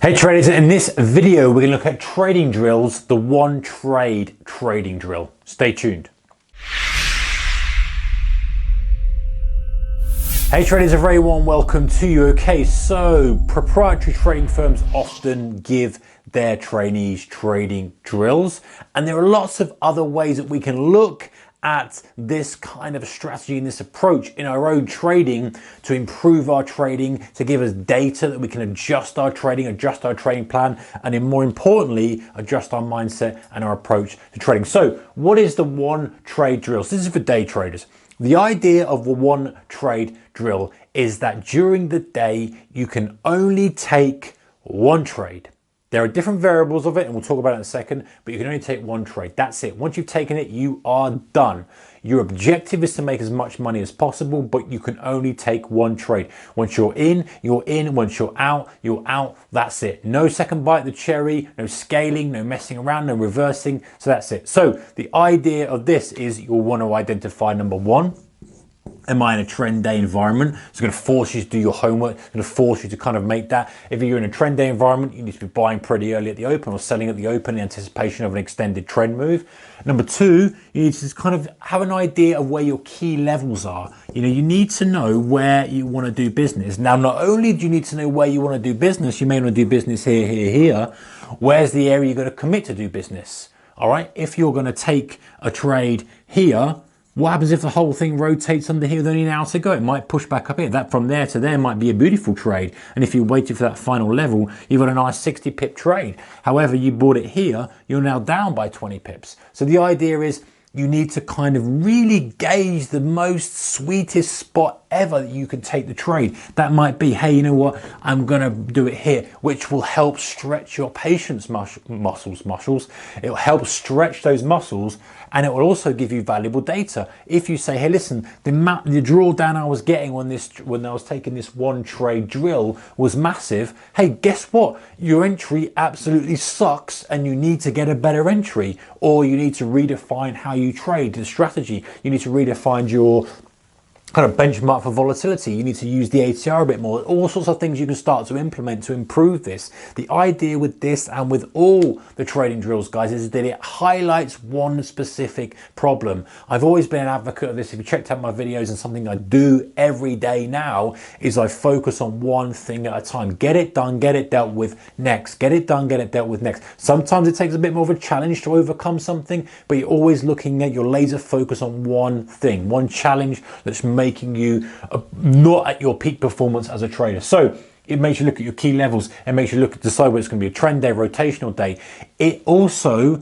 Hey traders, in this video we're going to look at trading drills, the one trade trading drill. Stay tuned. Hey traders, a very warm welcome to you. Okay, so proprietary trading firms often give their trainees trading drills, and there are lots of other ways that we can look at this kind of strategy and this approach in our own trading to improve our trading, to give us data that we can adjust our trading plan, and then more importantly, adjust our mindset and our approach to trading. So what is the one trade drill? So this is for day traders. The idea of the one trade drill is that during the day, you can only take one trade. There are different variables of it, and we'll talk about it in a second, but you can only take one trade. That's it. Once you've taken it, you are done. Your objective is to make as much money as possible, but you can only take one trade. Once you're in, you're in. Once you're out, you're out. That's it. No second bite of the cherry, no scaling, no messing around, no reversing. So that's it. So the idea of this is you'll want to identify, number one, am I in a trend day environment? It's going to force you to do your homework. It's going to force you to kind of make that. If you're in a trend day environment, you need to be buying pretty early at the open or selling at the open in anticipation of an extended trend move. Number two, you need to just kind of have an idea of where your key levels are. You know, you need to know where you want to do business. Now, not only do you need to know where you want to do business, you may want to do business here, here, here. Where's the area you're going to commit to do business? All right. If you're going to take a trade here, what happens if the whole thing rotates under here with only an hour to go? It might push back up here. That from there to there might be a beautiful trade. And if you waited for that final level, you've got a nice 60 pip trade. However, you bought it here, you're now down by 20 pips. So the idea is you need to kind of really gauge the most sweetest spot ever that you can take the trade. That might be, hey, you know what? I'm going to do it here, which will help stretch your patience muscles. It will help stretch those muscles, and it will also give you valuable data. If you say, hey, listen, the drawdown I was getting when I was taking this one trade drill was massive. Hey, guess what? Your entry absolutely sucks, and you need to get a better entry, or you need to redefine how you trade the strategy. You need to redefine your kind of benchmark for volatility. You need to use the ATR a bit more. All sorts of things you can start to implement to improve this. The idea with this and with all the trading drills, guys, is that it highlights one specific problem. I've always been an advocate of this. If you checked out my videos, and something I do every day now is I focus on one thing at a time. Get it done, get it dealt with next. Get it done, get it dealt with next. Sometimes it takes a bit more of a challenge to overcome something, but you're always looking at your laser focus on one thing, one challenge that's making you not at your peak performance as a trader. So it makes you look at your key levels and makes you decide whether it's going to be a trend day, rotational day. It also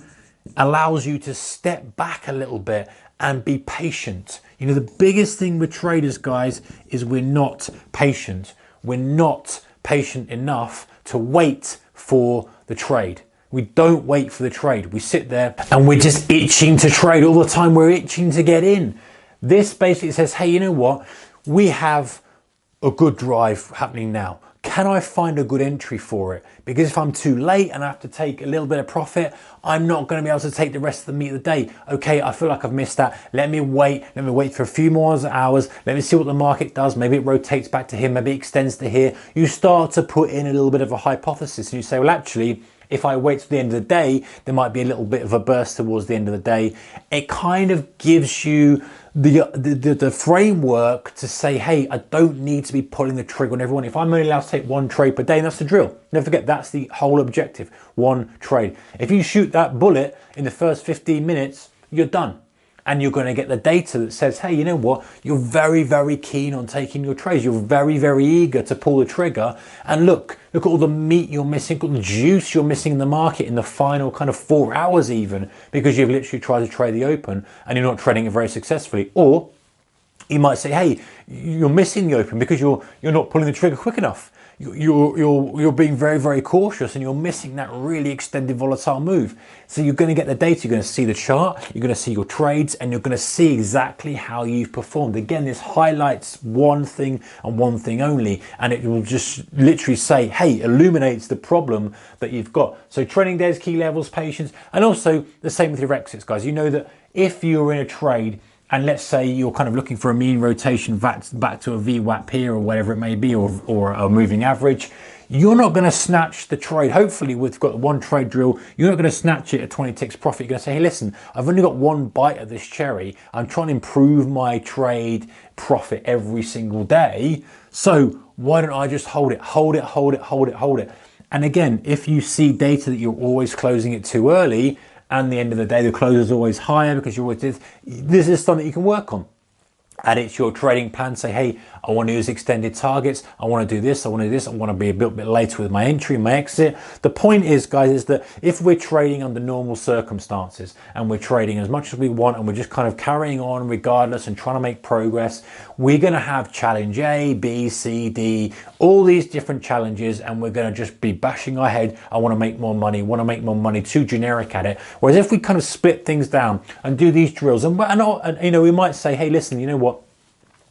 allows you to step back a little bit and be patient. You know, the biggest thing with traders, guys, is we're not patient. We're not patient enough to wait for the trade. We don't wait for the trade. We sit there and we're just itching to trade all the time. We're itching to get in. This basically says, hey, you know what? We have a good drive happening now. Can I find a good entry for it? Because if I'm too late and I have to take a little bit of profit, I'm not going to be able to take the rest of the meat of the day. Okay, I feel like I've missed that. Let me wait for a few more hours. Let me see what the market does. Maybe it rotates back to here. Maybe it extends to here. You start to put in a little bit of a hypothesis, and you say, well, actually, if I wait till the end of the day, there might be a little bit of a burst towards the end of the day. It kind of gives you the framework to say, hey, I don't need to be pulling the trigger on everyone. If I'm only allowed to take one trade per day, and that's the drill. Never forget, that's the whole objective, one trade. If you shoot that bullet in the first 15 minutes, you're done. And you're going to get the data that says, hey, you know what? You're very, very keen on taking your trades. You're very, very eager to pull the trigger. And look at all the meat you're missing, look at the juice you're missing in the market in the final kind of 4 hours even, because you've literally tried to trade the open and you're not trading it very successfully. Or you might say, hey, you're missing the open because you're not pulling the trigger quick enough. You're being very, very cautious, and you're missing that really extended volatile move. So you're going to get the data, you're going to see the chart, you're going to see your trades, and you're going to see exactly how you've performed. Again, this highlights one thing and one thing only, and it will just literally say, hey, illuminates the problem that you've got. So trading days, key levels, patience, and also the same with your exits, guys. You know that if you're in a trade and let's say you're kind of looking for a mean rotation back to a VWAP here or whatever it may be, or a moving average, you're not going to snatch the trade. Hopefully we've got one trade drill, you're not going to snatch it at 20 ticks profit. You're going to say, hey, listen, I've only got one bite of this cherry. I'm trying to improve my trade profit every single day. So why don't I just hold it, hold it, hold it, hold it, hold it. And again, if you see data that you're always closing it too early, and the end of the day, the close is always higher because you're always this is something you can work on. Add it to your trading plan. Say, hey, I want to use extended targets. I want to do this. I want to do this. I want to be a little bit later with my entry, my exit. The point is, guys, is that if we're trading under normal circumstances and we're trading as much as we want and we're just kind of carrying on regardless and trying to make progress, we're going to have challenge A, B, C, D, all these different challenges, and we're going to just be bashing our head. I want to make more money, want to make more money, too generic at it. Whereas if we kind of split things down and do these drills, and you know, we might say, hey, listen, you know what?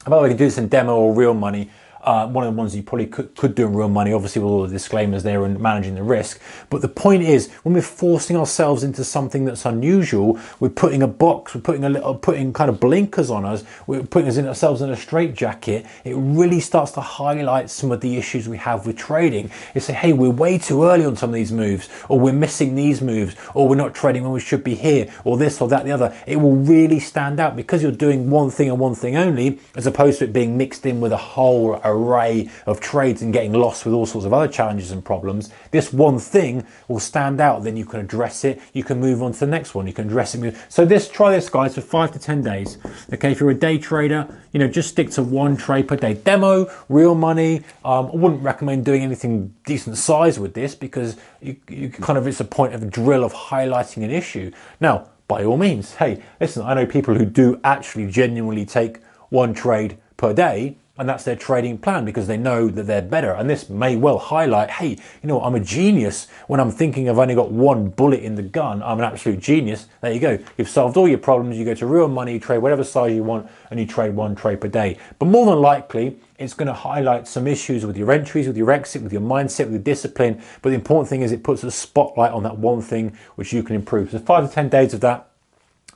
By the way, we can do this in demo or real money. One of the ones you probably could do in real money, obviously with all the disclaimers there and managing the risk. But the point is, when we're forcing ourselves into something that's unusual, we're putting a box, we're putting kind of blinkers on us, we're putting ourselves in a straitjacket. It really starts to highlight some of the issues we have with trading. It's say, hey, we're way too early on some of these moves, or we're missing these moves, or we're not trading when we should be here, or this or that, the other. It will really stand out because you're doing one thing and one thing only, as opposed to it being mixed in with a whole array of trades and getting lost with all sorts of other challenges and problems. This one thing will stand out, then you can address it, you can move on to the next one, you can address it. So try this, guys, for 5 to 10 days. Okay, if you're a day trader, you know, just stick to one trade per day. Demo, real money. I wouldn't recommend doing anything decent size with this because you kind of, it's a point of drill of highlighting an issue. Now, by all means, hey, listen, I know people who do actually genuinely take one trade per day, and that's their trading plan because they know that they're better. And this may well highlight, hey, you know, I'm a genius when I'm thinking I've only got one bullet in the gun. I'm an absolute genius. There you go. You've solved all your problems. You go to real money, you trade whatever size you want, and you trade one trade per day. But more than likely, it's going to highlight some issues with your entries, with your exit, with your mindset, with your discipline. But the important thing is it puts a spotlight on that one thing which you can improve. So 5 to 10 days of that.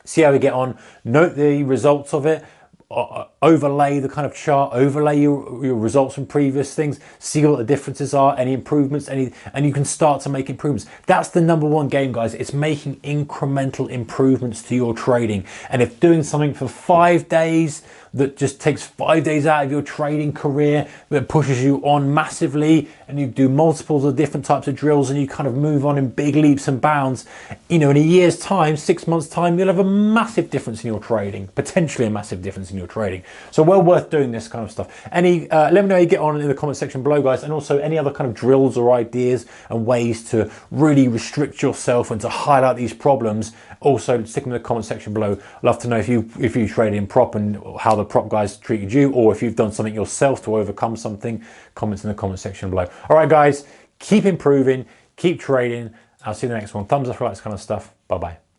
See how we get on. Note the results of it. Overlay the kind of chart, overlay your results from previous things, see what the differences are, any improvements, and you can start to make improvements. That's the number one game, guys. It's making incremental improvements to your trading. And if doing something for 5 days that just takes 5 days out of your trading career, that pushes you on massively, and you do multiples of different types of drills and you kind of move on in big leaps and bounds, you know, in a year's time, 6 months time, you'll have a massive difference in your trading, potentially a massive difference in your trading. So well worth doing this kind of stuff. Let me know how you get on in the comment section below, guys, and also any other kind of drills or ideas and ways to really restrict yourself and to highlight these problems. Also, stick them in the comment section below. I'd love to know if you trade in prop and how the prop guys treated you, or if you've done something yourself to overcome something. Comments in the comment section below. All right, guys, keep improving, keep trading. I'll see you in the next one. Thumbs up for that kind of stuff. Bye-bye.